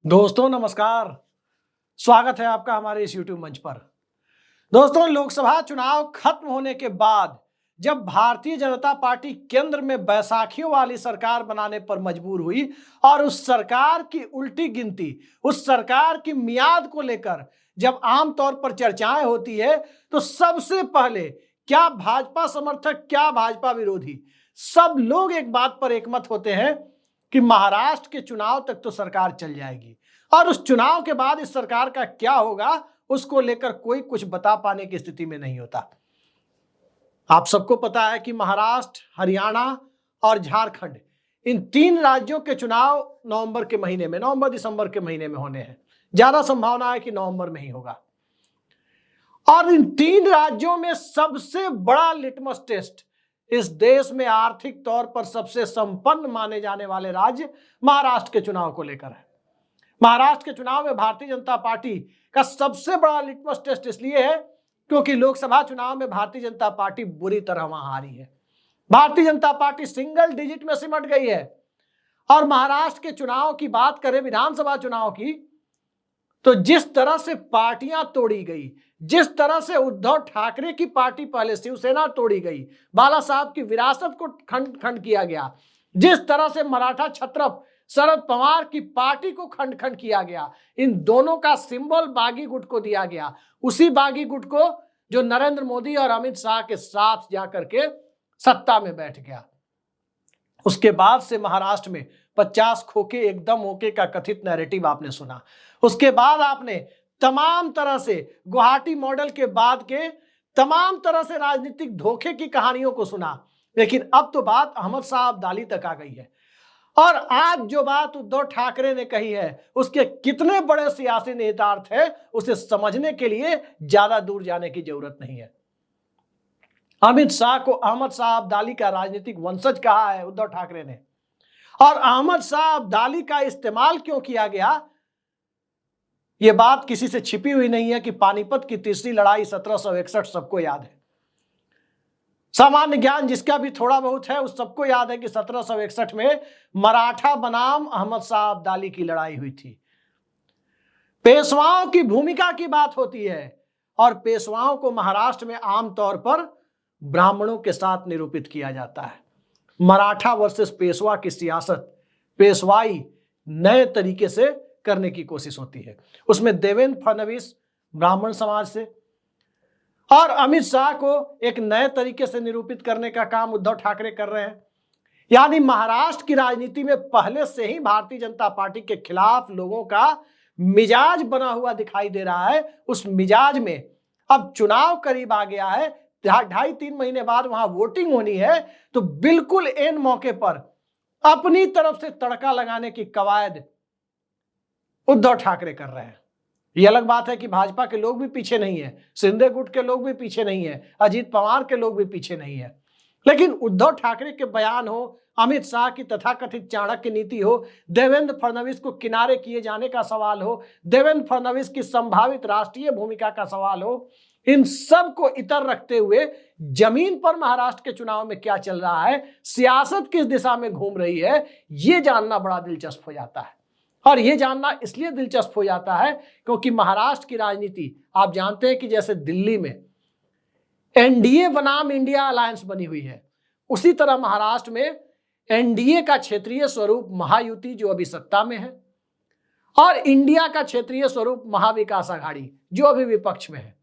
दोस्तों नमस्कार। स्वागत है आपका हमारे इस YouTube मंच पर। दोस्तों, लोकसभा चुनाव खत्म होने के बाद जब भारतीय जनता पार्टी केंद्र में बैसाखियों वाली सरकार बनाने पर मजबूर हुई और उस सरकार की उल्टी गिनती, उस सरकार की मियाद को लेकर जब आमतौर पर चर्चाएं होती है, तो सबसे पहले क्या भाजपा समर्थक, क्या भाजपा विरोधी, सब लोग एक बात पर एकमत होते हैं कि महाराष्ट्र के चुनाव तक तो सरकार चल जाएगी और उस चुनाव के बाद इस सरकार का क्या होगा उसको लेकर कोई कुछ बता पाने की स्थिति में नहीं होता। आप सबको पता है कि महाराष्ट्र, हरियाणा और झारखंड, इन तीन राज्यों के चुनाव नवंबर के महीने में, नवंबर दिसंबर के महीने में होने हैं। ज्यादा संभावना है कि नवंबर में ही होगा। और इन तीन राज्यों में सबसे बड़ा लिटमस टेस्ट, इस देश में आर्थिक तौर पर सबसे संपन्न माने जाने वाले राज्य महाराष्ट्र के चुनाव को लेकर है। महाराष्ट्र के चुनाव में भारतीय जनता पार्टी का सबसे बड़ा लिटमस टेस्ट इसलिए है क्योंकि लोकसभा चुनाव में भारतीय जनता पार्टी बुरी तरह वहां हारी है। Bharatiya Janata party single digit में सिमट गई है। और महाराष्ट्र के चुनाव की बात करें, विधानसभा चुनाव की, तो जिस तरह से पार्टियां तोड़ी गई, जिस तरह से उद्धव ठाकरे की पार्टी पहले शिवसेना तोड़ी गई, बाला साहब की विरासत को खंड खंड किया गया, जिस तरह से मराठा छत्रप शरद पवार की पार्टी को खंड खंड किया गया, इन दोनों का सिंबल बागी गुट को दिया गया। उसी बागी गुट को जो नरेंद्र मोदी और अमित शाह के साथ जाकर के सत्ता में बैठ गया। उसके बाद से महाराष्ट्र में 50 खोके एकदम ओके का कथित नैरेटिव आपने सुना। उसके बाद आपने तमाम तरह से गुवाहाटी मॉडल के बाद के तमाम तरह से राजनीतिक धोखे की कहानियों को सुना। लेकिन अब तो बात अहमद शाह अब्दाली तक आ गई है। और आज जो बात उद्धव ठाकरे ने कही है, उसके कितने बड़े सियासी निहितार्थ है, उसे समझने के लिए ज्यादा दूर जाने की जरूरत नहीं है। अमित शाह को अहमद शाह अब्दाली का राजनीतिक वंशज कहा है उद्धव ठाकरे ने। और अहमद शाह अब्दाली का इस्तेमाल क्यों किया गया, यह बात किसी से छिपी हुई नहीं है कि पानीपत की तीसरी लड़ाई 1761 सबको याद है। सामान्य ज्ञान जिसका भी थोड़ा बहुत है उस सबको याद है कि 1761 में मराठा बनाम अहमद शाह अब्दाली की लड़ाई हुई थी। पेशवाओं की भूमिका की बात होती है और पेशवाओं को महाराष्ट्र में आमतौर पर ब्राह्मणों के साथ निरूपित किया जाता है। मराठा वर्सेस पेशवा की सियासत, पेशवाई नए तरीके से करने की कोशिश होती है। उसमें देवेंद्र फडणवीस ब्राह्मण समाज से और अमित शाह को एक नए तरीके से निरूपित करने का काम उद्धव ठाकरे कर रहे हैं। यानी महाराष्ट्र की राजनीति में पहले से ही भारतीय जनता पार्टी के खिलाफ लोगों का मिजाज बना हुआ दिखाई दे रहा है। उस मिजाज में अब चुनाव करीब आ गया है, 2.5-3 महीने बाद वहां वोटिंग होनी है, तो बिल्कुल एन मौके पर अपनी तरफ से तड़का लगाने की कवायद उद्धव ठाकरे कर रहे हैं। ये अलग बात है कि भाजपा के लोग भी पीछे नहीं है, शिंदे गुट के लोग भी पीछे नहीं है, अजीत पवार के लोग भी पीछे नहीं है। लेकिन उद्धव ठाकरे के बयान हो, अमित शाह की तथाकथित चाणक्य नीति हो, देवेंद्र फडणवीस को किनारे किए जाने का सवाल हो, देवेंद्र फडणवीस की संभावित राष्ट्रीय भूमिका का सवाल हो, इन सब को इतर रखते हुए जमीन पर महाराष्ट्र के चुनाव में क्या चल रहा है, सियासत किस दिशा में घूम रही है, ये जानना बड़ा दिलचस्प हो जाता है। और यह जानना इसलिए दिलचस्प हो जाता है क्योंकि महाराष्ट्र की राजनीति आप जानते हैं कि जैसे दिल्ली में एनडीए बनाम इंडिया अलायंस बनी हुई है, उसी तरह महाराष्ट्र में एनडीए का क्षेत्रीय स्वरूप महायुति जो अभी सत्ता में है और इंडिया का क्षेत्रीय स्वरूप महाविकास आघाड़ी जो अभी विपक्ष में है,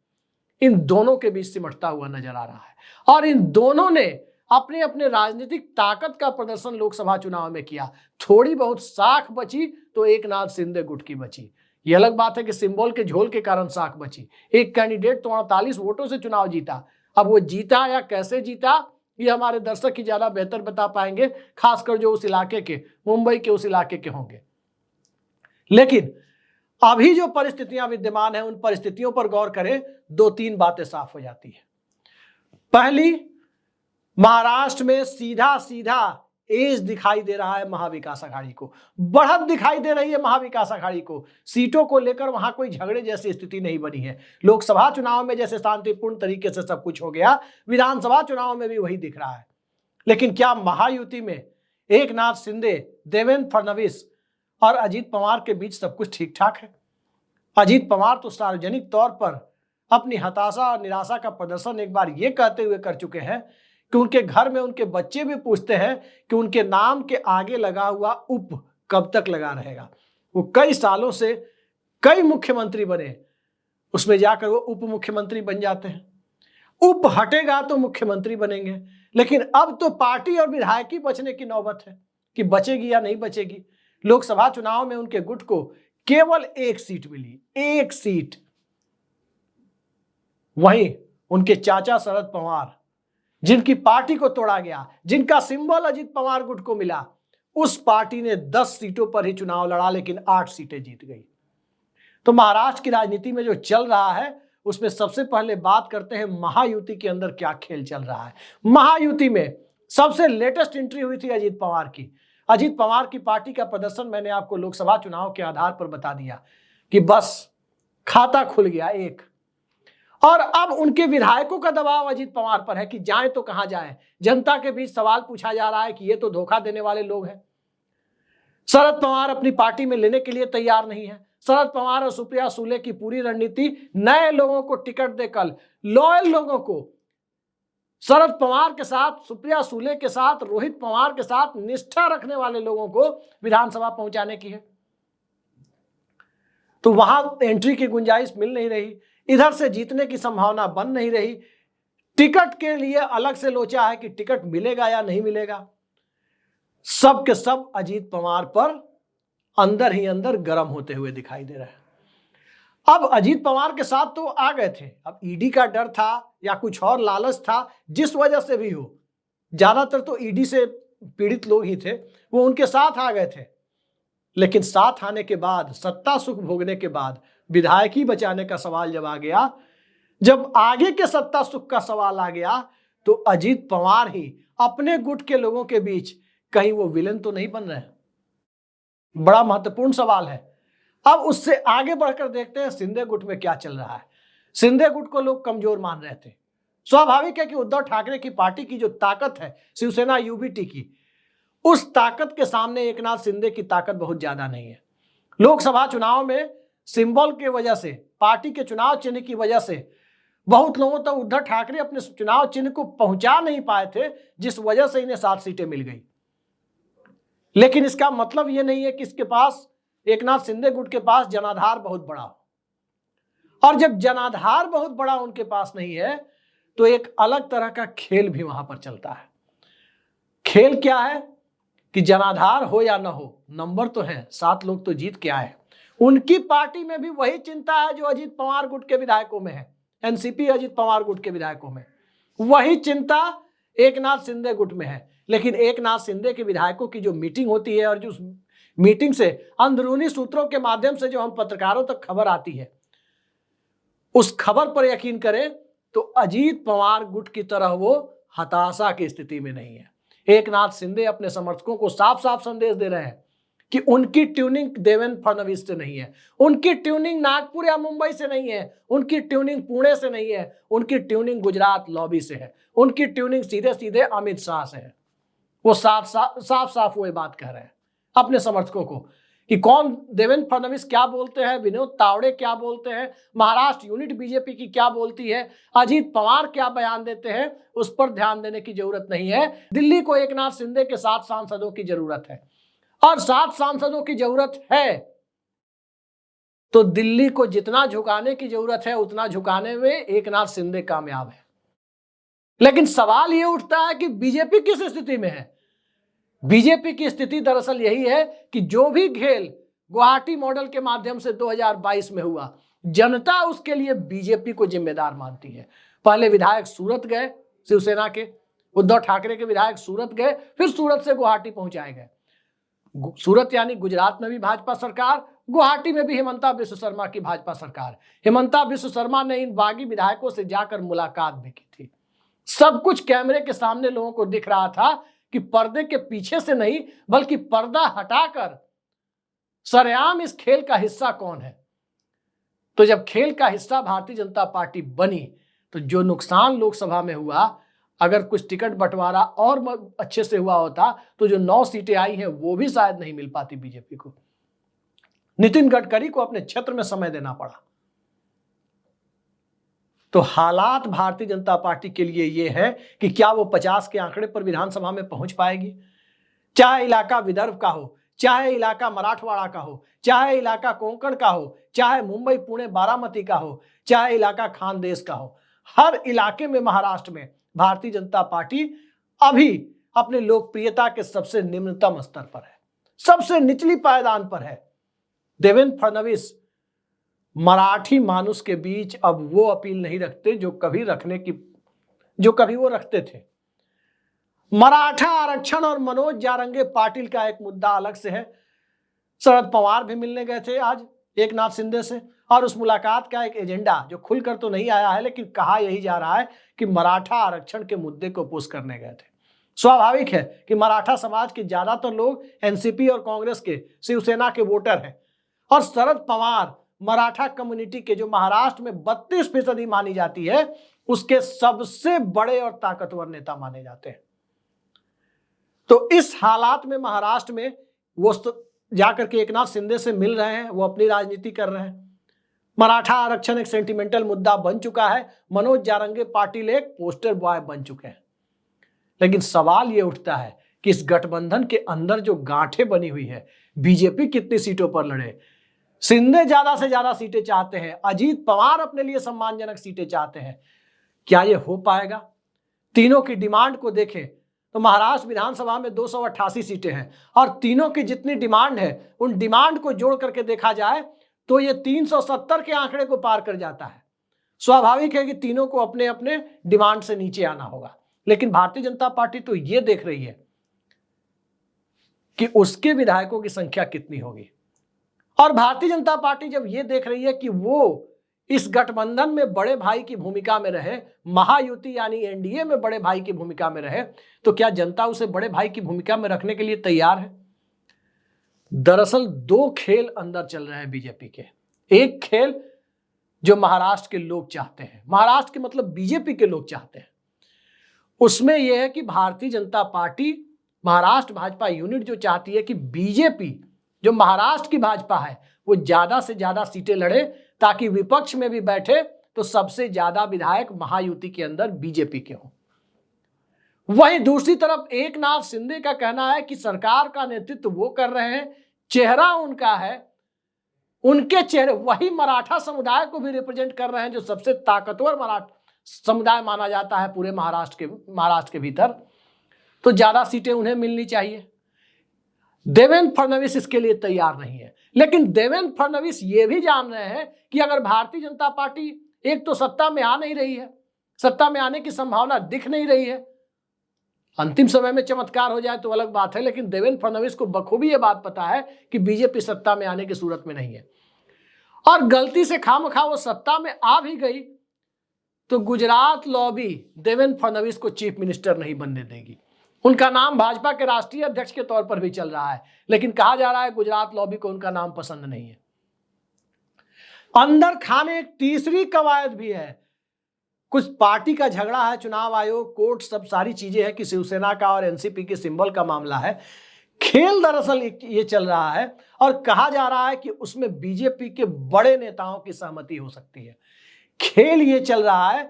इन दोनों के बीच सिमटता हुआ नजर आ रहा है। और इन दोनों ने अपने अपने राजनीतिक ताकत का प्रदर्शन लोकसभा चुनाव में किया। थोड़ी बहुत साख बची तो एकनाथ शिंदे गुट की बची। ये अलग बात है कि सिंबल के झोल के कारण साख बची। एक कैंडिडेट तो 48 वोटों से चुनाव जीता। अब वो जीता या कैसे जीता ये हमारे दर्शक ही ज्यादा बेहतर बता पाएंगे, खासकर जो उस इलाके के, मुंबई के उस इलाके के होंगे। लेकिन अभी जो परिस्थितियां विद्यमान है उन परिस्थितियों पर गौर करें, 2-3 बातें साफ हो जाती है। पहली, महाराष्ट्र में सीधा सीधा एज दिखाई दे रहा है महाविकास आघाड़ी को, बढ़त दिखाई दे रही है महाविकास आघाड़ी को। सीटों को लेकर वहां कोई झगड़े जैसी स्थिति नहीं बनी है। लोकसभा चुनाव में जैसे शांतिपूर्ण तरीके से सब कुछ हो गया, विधानसभा चुनाव में भी वही दिख रहा है। लेकिन क्या महायुति में एकनाथ शिंदे, देवेंद्र फडणवीस और अजीत पवार के बीच सब कुछ ठीक ठाक है। अजीत पवार तो सार्वजनिक तौर पर अपनी हताशा और निराशा का प्रदर्शन एक बार ये कहते हुए कर चुके हैं कि उनके घर में उनके बच्चे भी पूछते हैं कि उनके नाम के आगे लगा हुआ उप कब तक लगा रहेगा। वो कई सालों से कई मुख्यमंत्री बने, उसमें जाकर वो उप मुख्यमंत्री बन जाते हैं। उप हटेगा तो मुख्यमंत्री बनेंगे, लेकिन अब तो पार्टी और विधायकी बचने की नौबत है कि बचेगी या नहीं बचेगी। लोकसभा चुनाव में उनके गुट को केवल 1 सीट मिली, 1 सीट। वहीं उनके चाचा शरद पवार, जिनकी पार्टी को तोड़ा गया, जिनका सिंबल अजीत पवार गुट को मिला, उस पार्टी ने 10 सीटों पर ही चुनाव लड़ा, लेकिन 8 सीटें जीत गई। तो महाराष्ट्र की राजनीति में जो चल रहा है उसमें सबसे पहले बात करते हैं महायुति के अंदर क्या खेल चल रहा है। महायुति में सबसे लेटेस्ट एंट्री हुई थी अजीत पवार की। अजीत पवार की पार्टी का प्रदर्शन मैंने आपको लोकसभा चुनाव के आधार पर बता दिया कि बस खाता खुल गया एक। और अब उनके विधायकों का दबाव अजीत पवार पर है कि जाएं तो कहां जाएं। जनता के बीच सवाल पूछा जा रहा है कि ये तो धोखा देने वाले लोग हैं। शरद पवार अपनी पार्टी में लेने के लिए तैयार नहीं है। शरद पवार और सुप्रिया सुले की पूरी रणनीति नए लोगों को टिकट देकर, लॉयल लोगों को शरद पवार के साथ, सुप्रिया सुले के साथ, रोहित पवार के साथ निष्ठा रखने वाले लोगों को विधानसभा पहुंचाने की है। तो वहां एंट्री की गुंजाइश मिल नहीं रही, इधर से जीतने की संभावना बन नहीं रही। टिकट के लिए अलग से लोचा है कि टिकट मिलेगा या नहीं मिलेगा। सब के सब अजीत पवार पर अंदर ही अंदर गर्म होते हुए दिखाई दे रहे हैं। अब अजीत पवार के साथ तो आ गए थे, अब ईडी का डर था या कुछ और लालच था, जिस वजह से भी हो, ज्यादातर तो ईडी से पीड़ित लोग ही थे, वो उनके साथ आ गए थे। लेकिन साथ आने के बाद, सत्ता सुख भोगने के बाद विधायकी बचाने का सवाल जब आ गया, जब आगे के सत्ता सुख का सवाल आ गया, तो अजीत पवार ही अपने गुट के लोगों के बीच कहीं वो विलेन तो नहीं बन रहे हैं। बड़ा महत्वपूर्ण सवाल है। अब उससे आगे बढ़कर देखते हैं शिंदे गुट में क्या चल रहा है। शिंदे गुट को लोग कमजोर मान रहे थे। स्वाभाविक है कि उद्धव ठाकरे की पार्टी की जो ताकत है, शिवसेना यूबीटी की, उस ताकत के सामने एकनाथ शिंदे की ताकत बहुत ज्यादा नहीं है। लोकसभा चुनाव में सिंबल की वजह से, पार्टी के चुनाव चिन्ह की वजह से बहुत लोगों तक उद्धव ठाकरे अपने चुनाव चिन्ह को पहुंचा नहीं पाए थे, जिस वजह से इन्हें 7 सीटें मिल गई। लेकिन इसका मतलब यह नहीं है कि इसके पास, एकनाथ शिंदे गुट के पास जनाधार बहुत बड़ा हो। और जब जनाधार बहुत बड़ा उनके पास नहीं है, तो एक अलग तरह का खेल भी वहां पर चलता है। खेल क्या है कि जनाधार हो या ना हो, नंबर तो है, 7 लोग तो जीत के आए। उनकी पार्टी में भी वही चिंता है जो अजीत पवार गुट के विधायकों में है, एनसीपी अजीत पवार गुट के विधायकों में वही चिंता एकनाथ शिंदे गुट में है। लेकिन एकनाथ शिंदे के विधायकों की जो मीटिंग होती है, और जो मीटिंग से अंदरूनी सूत्रों के माध्यम से जो हम पत्रकारों तक खबर आती है, उस खबर पर यकीन करें तो अजीत पवार गुट की तरह वो हताशा की स्थिति में नहीं है। एकनाथ शिंदे अपने समर्थकों को साफ साफ संदेश दे रहे हैं कि उनकी ट्यूनिंग देवेंद्र फडणवीस से नहीं है, उनकी ट्यूनिंग नागपुर या मुंबई से नहीं है, उनकी ट्यूनिंग पुणे से नहीं है, उनकी ट्यूनिंग गुजरात लॉबी से है, उनकी ट्यूनिंग सीधे सीधे अमित शाह से है। वो साफ साफ वो ये बात कह रहे हैं अपने समर्थकों को कि कौन, देवेंद्र फडणवीस क्या बोलते हैं, विनोद तावड़े क्या बोलते हैं, महाराष्ट्र यूनिट बीजेपी की क्या बोलती है, अजीत पवार क्या बयान देते हैं, उस पर ध्यान देने की जरूरत नहीं है। दिल्ली को एकनाथ शिंदे के 7 सांसदों की जरूरत है, और 7 सांसदों की जरूरत है तो दिल्ली को जितना झुकाने की जरूरत है उतना झुकाने में एकनाथ शिंदे कामयाब है। लेकिन सवाल यह उठता है कि बीजेपी किस स्थिति में है। बीजेपी की स्थिति दरअसल यही है कि जो भी खेल गुवाहाटी मॉडल के माध्यम से 2022 में हुआ, जनता उसके लिए बीजेपी को जिम्मेदार मानती है। पहले विधायक सूरत गए, शिवसेना के उद्धव ठाकरे के विधायक सूरत गए, फिर सूरत से गुवाहाटी पहुंचाए गए। सूरत यानी गुजरात में भी भाजपा सरकार, गुवाहाटी में भी हिमंता बिस्व शर्मा की भाजपा सरकार। हिमंता बिस्व शर्मा ने इन बागी विधायकों से जाकर मुलाकात भी की थी। सब कुछ कैमरे के सामने लोगों को दिख रहा था कि पर्दे के पीछे से नहीं, बल्कि पर्दा हटाकर सरेआम इस खेल का हिस्सा कौन है। तो जब खेल का हिस्सा भारतीय जनता पार्टी बनी, तो जो नुकसान लोकसभा में हुआ, अगर कुछ टिकट बंटवारा और अच्छे से हुआ होता तो जो 9 सीटें आई हैं वो भी शायद नहीं मिल पाती बीजेपी को। नितिन गडकरी को अपने क्षेत्र में समय देना पड़ा। तो हालात भारतीय जनता पार्टी के लिए यह है कि क्या वो 50 के आंकड़े पर विधानसभा में पहुंच पाएगी, चाहे इलाका विदर्भ का हो, चाहे इलाका मराठवाड़ा का हो, चाहे इलाका कोंकण का हो, चाहे मुंबई पुणे बारामती का हो, चाहे इलाका खानदेश का हो। हर इलाके में महाराष्ट्र में भारतीय जनता पार्टी अभी अपने लोकप्रियता के सबसे निम्नतम स्तर पर है, सबसे निचली पायदान पर है। देवेंद्र फडणवीस मराठी मानुष के बीच अब वो अपील नहीं रखते जो कभी वो रखते थे। मराठा आरक्षण और मनोज जारंगे पाटिल का एक मुद्दा अलग से है। शरद पवार भी मिलने गए थे आज एकनाथ शिंदे से, और उस मुलाकात का एक एजेंडा जो खुलकर तो नहीं आया है, लेकिन कहा यही जा रहा है कि मराठा आरक्षण के मुद्दे को पुश करने गए थे। स्वाभाविक है कि मराठा समाज के ज्यादातर लोग एनसीपी और कांग्रेस के, शिवसेना के वोटर हैं, और शरद पवार मराठा कम्युनिटी के, जो महाराष्ट्र में 32% मानी जाती है, उसके सबसे बड़े और ताकतवर नेता माने जाते हैं। तो इस हालात में महाराष्ट्र में वो जाकर के एकनाथ शिंदे से मिल रहे हैं, वो अपनी राजनीति कर रहे हैं। मराठा आरक्षण एक सेंटिमेंटल मुद्दा बन चुका है, मनोज जारंगे पाटिल एक पोस्टर बॉय बन चुके हैं। लेकिन सवाल ये उठता है कि इस गठबंधन के अंदर जो गांठें बनी हुई है, बीजेपी कितनी सीटों पर लड़े, शिंदे ज्यादा से ज्यादा सीटें चाहते हैं, अजीत पवार अपने लिए सम्मानजनक सीटें चाहते हैं, क्या ये हो पाएगा? तीनों की डिमांड को देखें तो महाराष्ट्र विधानसभा में 288 सीटें हैं, और तीनों की जितनी डिमांड है, उन डिमांड को जोड़ करके देखा जाए तो ये 370 के आंकड़े को पार कर जाता है। स्वाभाविक है कि तीनों को अपने अपने डिमांड से नीचे आना होगा, लेकिन भारतीय जनता पार्टी तो ये देख रही है कि उसके विधायकों की संख्या कितनी होगी। और भारतीय जनता पार्टी जब ये देख रही है कि वो इस गठबंधन में बड़े भाई की भूमिका में रहे, महायुति यानी एनडीए में बड़े भाई की भूमिका में रहे, तो क्या जनता उसे बड़े भाई की भूमिका में रखने के लिए तैयार है? दरअसल दो खेल अंदर चल रहे हैं बीजेपी के। एक खेल जो महाराष्ट्र के लोग चाहते हैं, महाराष्ट्र के मतलब बीजेपी के लोग चाहते हैं, उसमें यह है कि भारतीय जनता पार्टी, महाराष्ट्र भाजपा यूनिट जो चाहती है कि बीजेपी, जो महाराष्ट्र की भाजपा है, वो ज्यादा से ज्यादा सीटें लड़े, ताकि विपक्ष में भी बैठे तो सबसे ज्यादा विधायक महायुति के अंदर बीजेपी के हों। वहीं दूसरी तरफ एकनाथ शिंदे का कहना है कि सरकार का नेतृत्व वो कर रहे हैं, चेहरा उनका है, उनके चेहरे वही मराठा समुदाय को भी रिप्रेजेंट कर रहे हैं, जो सबसे ताकतवर मराठा समुदाय माना जाता है पूरे महाराष्ट्र के भीतर, तो ज्यादा सीटें उन्हें मिलनी चाहिए। देवेंद्र फडणवीस इसके लिए तैयार नहीं है, लेकिन देवेंद्र फडणवीस ये भी जान रहे हैं कि अगर भारतीय जनता पार्टी एक तो सत्ता में आ नहीं रही है, सत्ता में आने की संभावना दिख नहीं रही है, अंतिम समय में चमत्कार हो जाए तो अलग बात है, लेकिन देवेंद्र फडणवीस को बखूबी ये बात पता है कि बीजेपी सत्ता में आने की सूरत में नहीं है, और गलती से खामखा वो सत्ता में आ भी गई तो गुजरात लॉबी देवेंद्र फडणवीस को चीफ मिनिस्टर नहीं बनने देगी। उनका नाम भाजपा के राष्ट्रीय अध्यक्ष के तौर पर भी चल रहा है, लेकिन कहा जा रहा है गुजरात लॉबी को उनका नाम पसंद नहीं है। अंदर खाने एक तीसरी कवायद भी है, कुछ पार्टी का झगड़ा है, चुनाव आयोग, कोर्ट, सब सारी चीजें हैं कि शिवसेना का और एनसीपी के सिंबल का मामला है। खेल दरअसल ये चल रहा है, और कहा जा रहा है कि उसमें बीजेपी के बड़े नेताओं की सहमति हो सकती है। खेल ये चल रहा है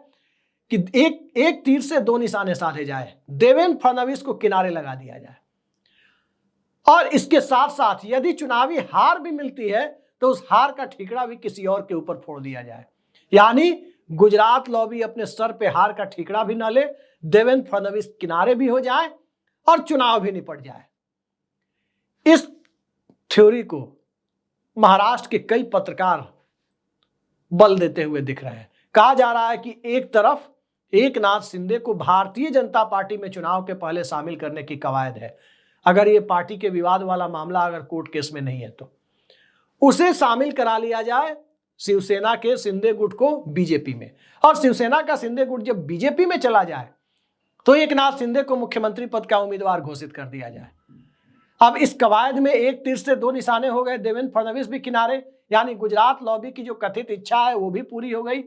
कि एक तीर से दो निशाने साधे जाए, देवेंद्र फडणवीस को किनारे लगा दिया जाए, और इसके साथ साथ यदि चुनावी हार भी मिलती है तो उस हार का ठीकरा भी किसी और के ऊपर फोड़ दिया जाए, यानी गुजरात लॉबी अपने सर पे हार का ठीकरा भी ना ले, देवेंद्र फडणवीस किनारे भी हो जाए और चुनाव भी निपट जाए। इस थ्योरी को महाराष्ट्र के कई पत्रकार बल देते हुए दिख रहे हैं। कहा जा रहा है कि एक तरफ एकनाथ शिंदे को भारतीय जनता पार्टी में चुनाव के पहले शामिल करने की कवायद है, अगर ये पार्टी के विवाद वाला मामला अगर कोर्ट केस में नहीं है तो उसे शामिल करा लिया जाए शिवसेना के शिंदे गुट को बीजेपी में, और शिवसेना का शिंदे गुट जब बीजेपी में चला जाए तो एकनाथ शिंदे को मुख्यमंत्री पद का उम्मीदवार घोषित कर दिया जाए। अब इस कवायद में एक तीर से दो निशाने हो गए, देवेंद्र फडणवीस भी किनारे, यानी गुजरात लॉबी की जो कथित इच्छा है वो भी पूरी हो गई,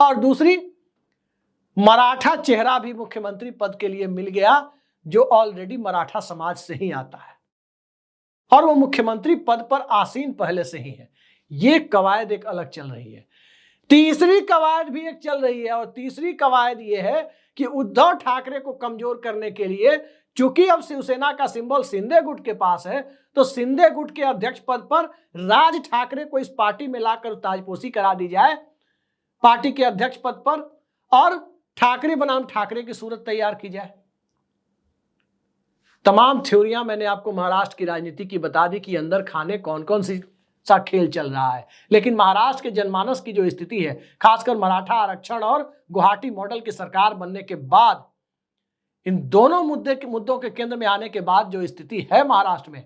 और दूसरी मराठा चेहरा भी मुख्यमंत्री पद के लिए मिल गया, जो ऑलरेडी मराठा समाज से ही आता है। और वो मुख्यमंत्री पद पर आसीन पहले से ही है। ये कवायद एक अलग चल रही है। तीसरी कवायद भी एक चल रही है, और तीसरी कवायद ये है कि उद्धव ठाकरे को कमजोर करने के लिए, चूंकि अब शिवसेना का सिंबल शिंदे गुट के पास है, तो शिंदे गुट के अध्यक्ष पद पर राज ठाकरे को इस पार्टी में लाकर ताजपोशी करा दी जाए पार्टी के अध्यक्ष पद पर, और ठाकरे बनाम ठाकरे की सूरत तैयार की जाए। तमाम थ्योरियां मैंने आपको महाराष्ट्र की राजनीति की बता दी कि अंदर खाने कौन कौन सी सा खेल चल रहा है, लेकिन महाराष्ट्र के जनमानस की जो स्थिति है, खासकर मराठा आरक्षण और गुवाहाटी मॉडल की सरकार बनने के बाद, इन दोनों मुद्दों के केंद्र में आने के बाद जो स्थिति है महाराष्ट्र में,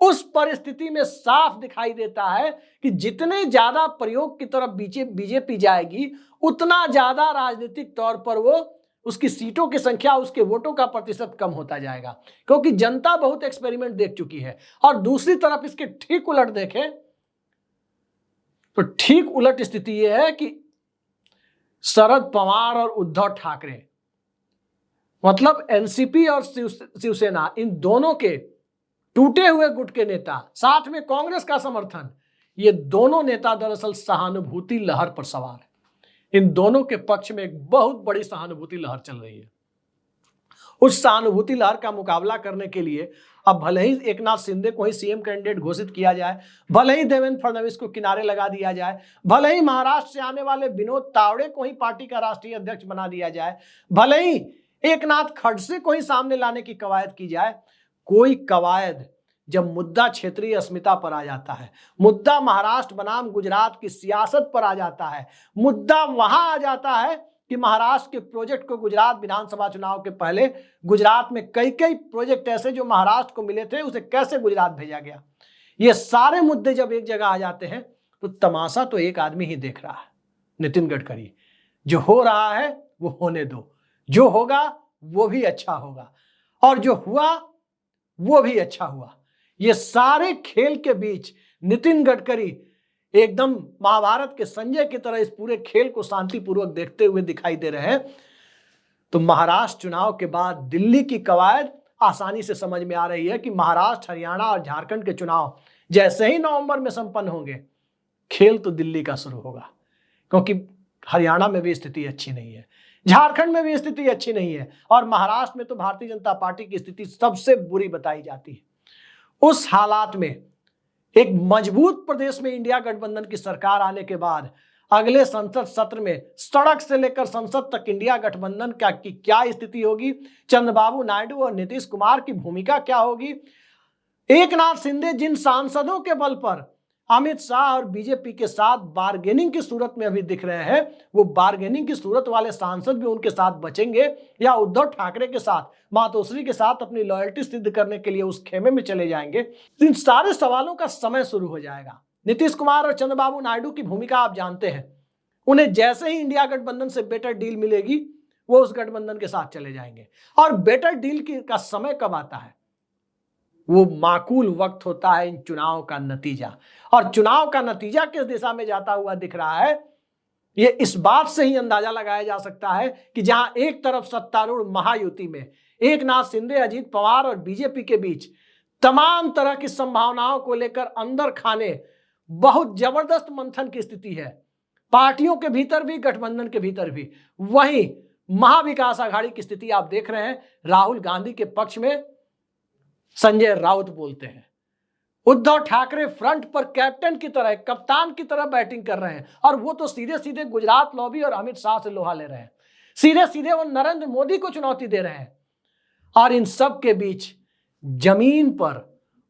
उस परिस्थिति में साफ दिखाई देता है कि जितने ज्यादा प्रयोग की तरफ बीजेपी जाएगी, उतना ज्यादा राजनीतिक तौर पर वो उसकी सीटों की संख्या, उसके वोटों का प्रतिशत कम होता जाएगा, क्योंकि जनता बहुत एक्सपेरिमेंट देख चुकी है। और दूसरी तरफ इसके ठीक उलट देखें तो ठीक उलट स्थिति यह है कि शरद पवार और उद्धव ठाकरे, मतलब एनसीपी और शिवसेना, इन दोनों के टूटे हुए गुट के नेता, साथ में कांग्रेस का समर्थन, ये दोनों नेता दरअसल सहानुभूति लहर पर सवार है। इन दोनों के पक्ष में एक बहुत बड़ी सहानुभूति लहर चल रही है। उस सहानुभूति लहर का मुकाबला करने के लिए अब भले ही एकनाथ शिंदे को ही सीएम कैंडिडेट घोषित किया जाए, भले ही देवेंद्र फडणवीस को किनारे लगा दिया जाए, भले ही महाराष्ट्र से आने वाले विनोद तावड़े को ही पार्टी का राष्ट्रीय अध्यक्ष बना दिया जाए, भले ही एकनाथ खड़से को ही सामने लाने की कवायद की जाए, कोई कवायद जब मुद्दा क्षेत्रीय अस्मिता पर आ जाता है, मुद्दा महाराष्ट्र बनाम गुजरात की सियासत पर आ जाता है, मुद्दा वहां आ जाता है कि महाराष्ट्र के प्रोजेक्ट को गुजरात विधानसभा चुनाव के पहले गुजरात में कई प्रोजेक्ट ऐसे जो महाराष्ट्र को मिले थे, उसे कैसे गुजरात भेजा गया, ये सारे मुद्दे जब एक जगह आ जाते हैं तो तमाशा तो एक आदमी ही देख रहा है, नितिन गडकरी। जो हो रहा है वो होने दो, जो होगा वो भी अच्छा होगा, और जो हुआ वो भी अच्छा हुआ। ये सारे खेल के बीच नितिन गडकरी एकदम महाभारत के संजय की तरह इस पूरे खेल को शांतिपूर्वक देखते हुए दिखाई दे रहे हैं। तो महाराष्ट्र चुनाव के बाद दिल्ली की कवायद आसानी से समझ में आ रही है कि महाराष्ट्र, हरियाणा और झारखंड के चुनाव जैसे ही नवंबर में संपन्न होंगे, खेल तो दिल्ली का शुरू होगा, क्योंकि हरियाणा में भी स्थिति अच्छी नहीं है, झारखंड में भी स्थिति अच्छी नहीं है, और महाराष्ट्र में तो भारतीय जनता पार्टी की स्थिति सबसे बुरी बताई जाती है। उस हालात में एक मजबूत प्रदेश में इंडिया गठबंधन की सरकार आने के बाद अगले संसद सत्र में सड़क से लेकर संसद तक इंडिया गठबंधन की क्या स्थिति होगी, चंद्रबाबू नायडू और नीतीश कुमार की भूमिका क्या होगी, एकनाथ शिंदे जिन सांसदों के बल पर अमित शाह और बीजेपी के साथ बार्गेनिंग की सूरत में अभी दिख रहे हैं, वो बार्गेनिंग की सूरत वाले सांसद भी उनके साथ बचेंगे या उद्धव ठाकरे के साथ, मातोश्री के साथ अपनी लॉयल्टी सिद्ध करने के लिए उस खेमे में चले जाएंगे। इन सारे सवालों का समय शुरू हो जाएगा। नीतीश कुमार और चंद्रबाबू नायडू की भूमिका आप जानते हैं, उन्हें जैसे ही इंडिया गठबंधन से बेटर डील मिलेगी वो उस गठबंधन के साथ चले जाएंगे। और बेटर डील का समय कब आता है? वो माकूल वक्त होता है इन चुनाव का नतीजा, और चुनाव का नतीजा किस दिशा में जाता हुआ दिख रहा है, ये इस बात से ही अंदाजा लगाया जा सकता है कि जहां एक तरफ सत्तारूढ़ महायुति में एकनाथ शिंदे, अजीत पवार और बीजेपी के बीच तमाम तरह की संभावनाओं को लेकर अंदर खाने बहुत जबरदस्त मंथन की स्थिति है, पार्टियों के भीतर भी, गठबंधन के भीतर भी, वहीं महाविकास आघाड़ी की स्थिति आप देख रहे हैं। राहुल गांधी के पक्ष में संजय राउत बोलते हैं, उद्धव ठाकरे फ्रंट पर कैप्टन की तरह, कप्तान की तरह बैटिंग कर रहे हैं, और वो तो सीधे सीधे गुजरात लॉबी और अमित शाह से लोहा ले रहे हैं, सीधे सीधे वो नरेंद्र मोदी को चुनौती दे रहे हैं। और इन सब के बीच जमीन पर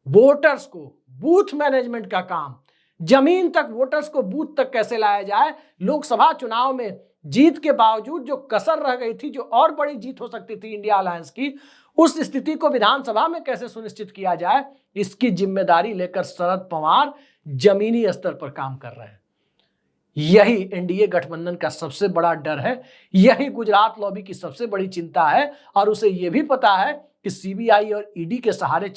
वोटर्स को बूथ मैनेजमेंट का काम, जमीन तक वोटर्स को बूथ तक कैसे लाया जाए, लोकसभा चुनाव में जीत के बावजूद जो कसर रह गई थी, जो और बड़ी जीत हो सकती थी इंडिया अलायंस की, उस स्थिति को विधानसभा में कैसे सुनिश्चित किया जाए, इसकी जिम्मेदारी लेकर शरद पवार जमीनी स्तर पर काम कर रहे हैं। यही एनडीए गठबंधन का सबसे बड़ा डर है, यही गुजरात लॉबी की सबसे बड़ी चिंता है, और उसे यह भी पता है कि सीबीआई और ईडी के सहारे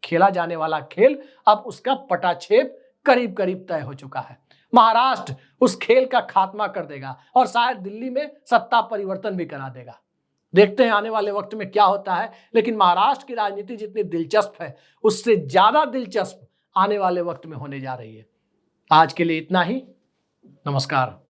खेला जाने वाला खेल अब उसका पटाक्षेप करीब करीब तय हो चुका है। महाराष्ट्र उस खेल का खात्मा कर देगा और शायद दिल्ली में सत्ता परिवर्तन भी करा देगा। देखते हैं आने वाले वक्त में क्या होता है। लेकिन महाराष्ट्र की राजनीति जितनी दिलचस्प है, उससे ज्यादा दिलचस्प आने वाले वक्त में होने जा रही है। आज के लिए इतना ही। नमस्कार।